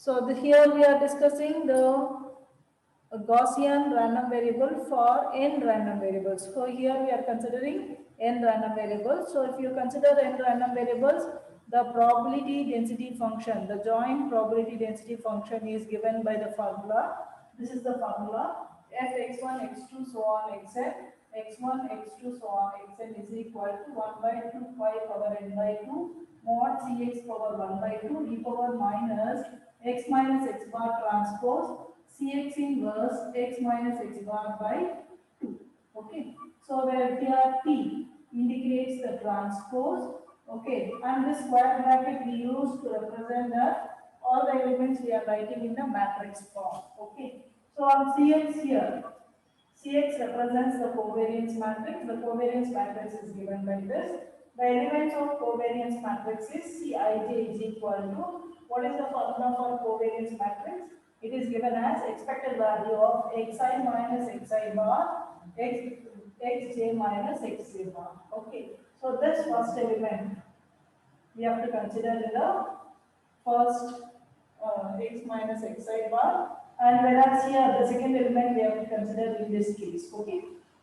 Here we are discussing the a Gaussian random variable for n random variables. So here we are considering n random variables. So if you consider n random variables, the probability density function, the joint probability density function is given by the formula. This is the formula f x1, x2, so on, xn, x1, x2, so on, xn is equal to 1 by 2 pi power n by 2 mod cx power 1 by 2 e power minus x minus x bar transpose Cx inverse x minus x bar by 2. Okay. So where here T indicates the transpose. Okay. And this square bracket we use to represent that all the elements we are writing in the matrix form. Okay. So on Cx here, Cx represents the covariance matrix. The covariance matrix is given by this. The elements of covariance matrix is Cij is equal to, what is the formula for covariance matrix? It is given as expected value of xi minus xi bar, xj minus xj bar. Okay. So this first element we have to consider in the first x minus xi bar, and whereas here the second element we have to consider in this case. Okay.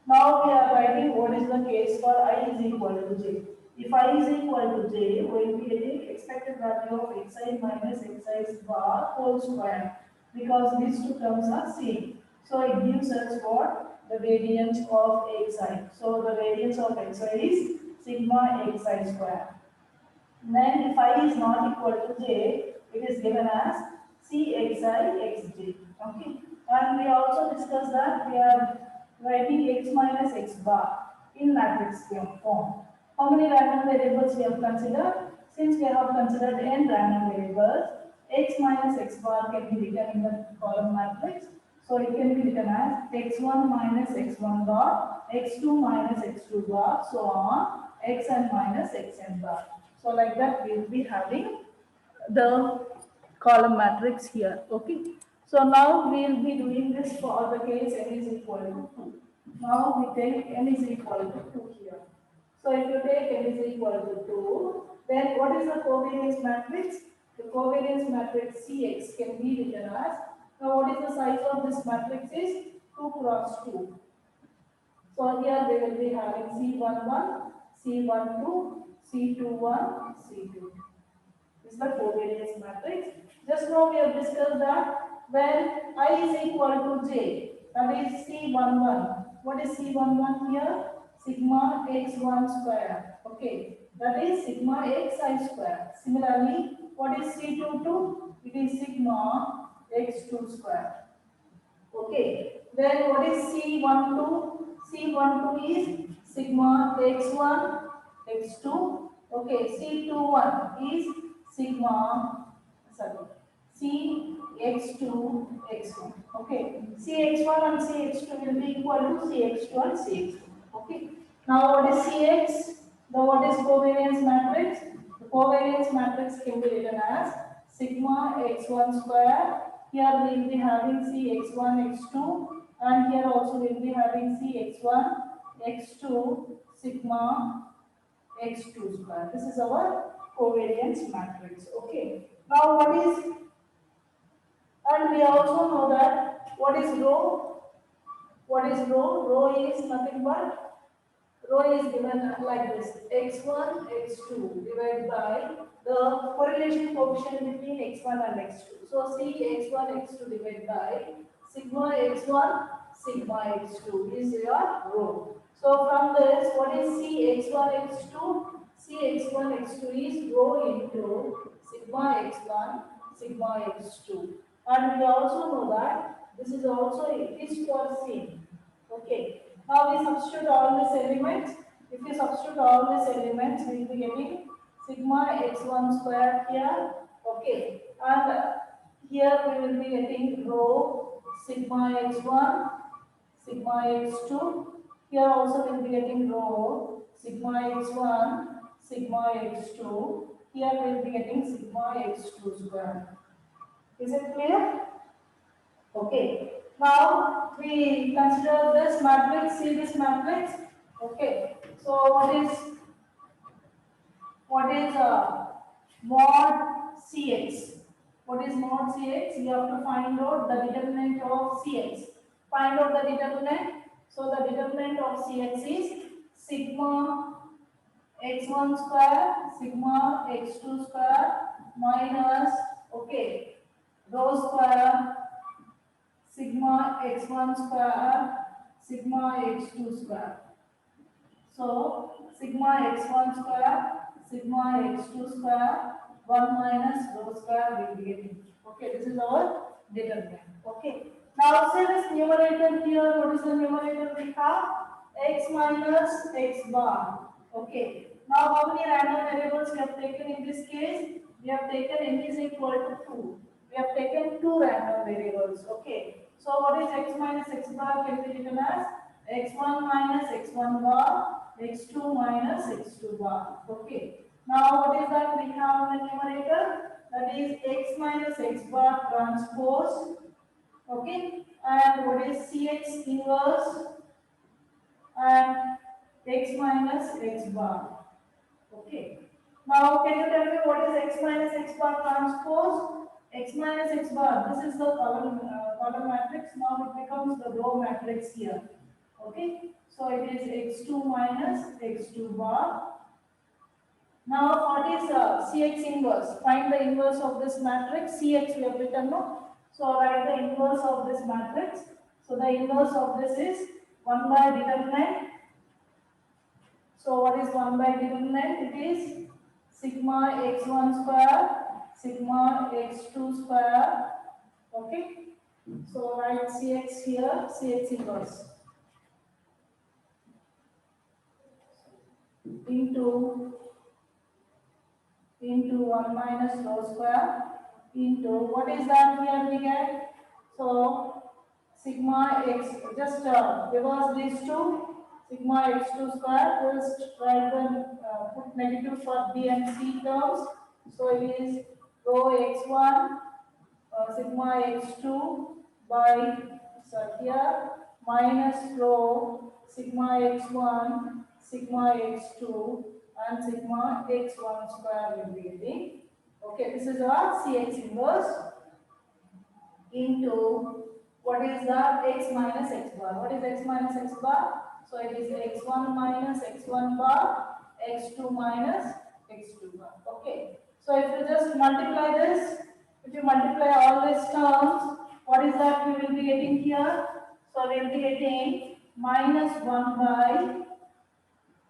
Now we are writing what is the case for I is equal to j. If I is equal to j, we will be getting expected value of xi minus xi bar whole square, because these two terms are same. So it gives us what? The variance of xi. So the variance of xi is sigma xi square. Then if I is not equal to j, it is given as Cxi xj. Okay. And we also discussed that we are writing x minus x bar in matrix form. How many random variables we have considered? Since we have considered n random variables, x minus x bar can be written in the column matrix. So it can be written as x1 minus x1 bar, x2 minus x2 bar, so on, xn minus xn bar. So like that we will be having the column matrix here. Okay. So now we will be doing this for the case n is equal to 2. Now we take n is equal to 2 here. So if you take n is equal to 2, then what is the covariance matrix? The covariance matrix Cx can be written as, now what is the size of this matrix is 2 cross 2. So here we will be having C11, C12, C21, C2. This is the covariance matrix. Just now we have discussed that when I is equal to j, that is C11. What is C11 here? Sigma x1 square. Okay, that is sigma xi square. Similarly, what is C22? It is sigma x2 square. Okay, then what is C12? C12 is sigma x1, x2. Okay, C21 is sigma, sorry, Cx2, x1. Okay, Cx1 and Cx2 will be equal to Cx2 and Cx2. Okay, now what is Cx? The what is covariance matrix? The covariance matrix can be written as sigma x1 square. Here we will be having Cx1, x2, and here also we will be having Cx1, x2, sigma x2 square. This is our covariance matrix. Okay. Now what is, and we also know that what is rho? What is rho? Rho is nothing but, rho is given like this, x1, x2 divided by the correlation coefficient between x1 and x2. So see x1, x2 divided by sigma x1, sigma x2 is your rho. So from this, what is C x1, x2? C x1, x2 is rho into sigma x1, sigma x2. And we also know that this is also, it is for C. Okay. Now we substitute all these elements. If you substitute all these elements, we will be getting sigma x1 square here. Okay. And here we will be getting rho sigma x1, sigma x2. Here also we will be getting rho sigma x1, sigma x2. Here we will be getting sigma x2 square. Is it clear? Okay. Now we consider this matrix. See this matrix. Okay. So what is mod Cx? What is mod Cx? You have to find out the determinant of Cx. Find out the determinant. So the determinant of Cx is sigma x1 square, sigma x2 square minus, okay, rho square, sigma x1 square, sigma x2 square. So sigma x1 square, sigma x2 square, 1 minus rho square will be getting. Okay, this is our determinant. Okay. Now say this numerator here. What is the numerator we have? X minus x bar. Okay. Now how many random variables we have taken in this case? We have taken n is equal to 2. We have taken 2 random variables. Okay. So what is x minus x bar can be written as x1 minus x1 bar, x2 minus x2 bar. Okay. Now what is that we have in the numerator? That is x minus x bar transpose. Okay. And what is Cx inverse and x minus x bar. Okay. Now can you tell me what is x minus x bar transpose? X minus x bar, this is the column matrix. Now it becomes the row matrix here. Okay. So it is x2 minus x2 bar. Now what is Cx inverse? Find the inverse of this matrix. Cx we have written no. So write the inverse of this matrix. So the inverse of this is 1 by determinant. So what is 1 by determinant? It is sigma x1 square, sigma x2 square. Okay. So write Cx here, Cx inverse into 1 minus rho square into what is that here we get? So sigma x, just reverse these two, sigma x2 square, just write them, put negative for b and c terms. So it is rho x1 sigma x2 by, so here, minus rho sigma x1 sigma x2 and sigma x1 square will be getting. Okay, this is our Cx inverse into what is the x minus x bar. What is x minus x bar? So it is x1 minus x1 bar, x2 minus x2 bar. Okay. So if you just multiply this, if you multiply all these terms, what is that we will be getting here? So we will be getting minus 1 by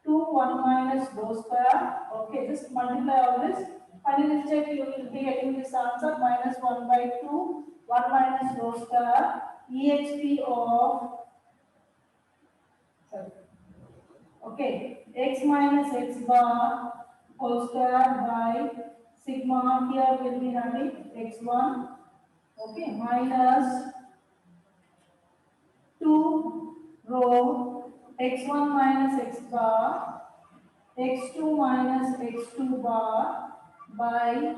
2 1 minus rho square. Okay, just multiply all this. Finally check, you will be getting this answer minus 1 by 2 1 minus rho square exp of, sorry, okay, x minus x bar whole square by sigma, here will be having x1, okay, minus 2 rho x1 minus x bar, x2 minus x2 bar by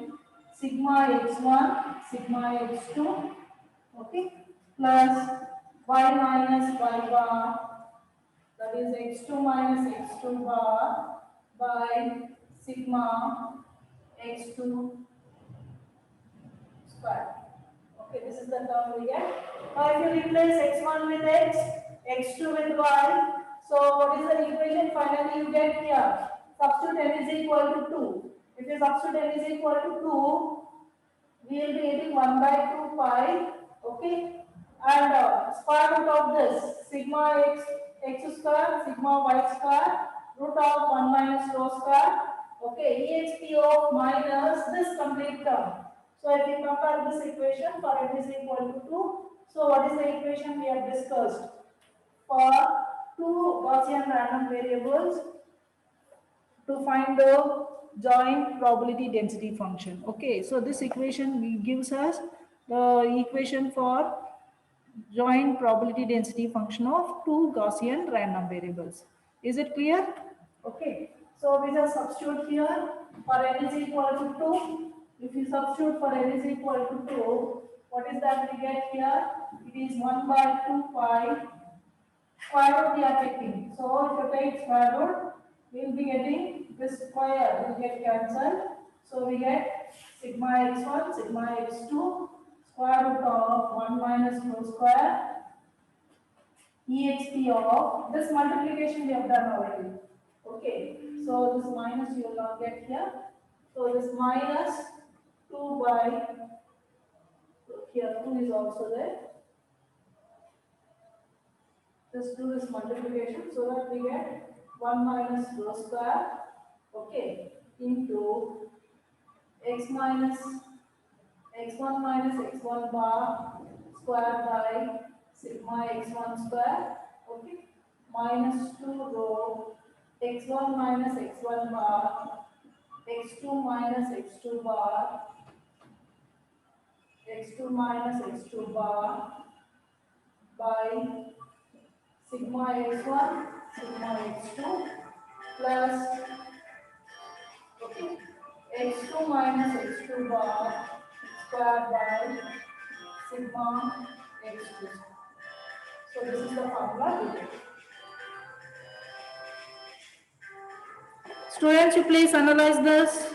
sigma x1, sigma x2, okay, plus y minus y bar, that is x2 minus x2 bar by sigma x2 square. Okay, this is the term we get. Now if you replace x1 with x, x2 with y, so what is the equation finally you get here? Substitute n is equal to 2. If you substitute n is equal to 2, we will be getting 1 by 2 pi, okay, and square root of this sigma x square, sigma y square, root of 1 minus rho square, okay, exp of minus this complete term. So if you compare this equation for n is equal to 2, so what is the equation we have discussed? For two Gaussian random variables, to find the joint probability density function. Okay, so this equation gives us the equation for joint probability density function of two Gaussian random variables. Is it clear? Okay, so we just substitute here for n is equal to 2. If you substitute for n is equal to 2, what is that we get here? It is 1 by 2 pi. Square root we are taking. So if you take square root, we will be getting this square will get cancelled. So we get sigma x1, sigma x2, square root of 1 minus rho square, exp of this multiplication we have done already. Okay, so this minus you will not get here. So this minus 2 by, here 2 is also there. Just do this multiplication so that we get 1 minus rho square, okay, into x minus x1 minus x1 bar square by sigma x1 square, okay, minus 2 rho x1 minus x1 bar x2 minus x2 bar x2 minus x2 bar by sigma x1 sigma x2 plus, okay, x2 minus x2 bar square by sigma x2. So this is the formula. Students, you please analyze this.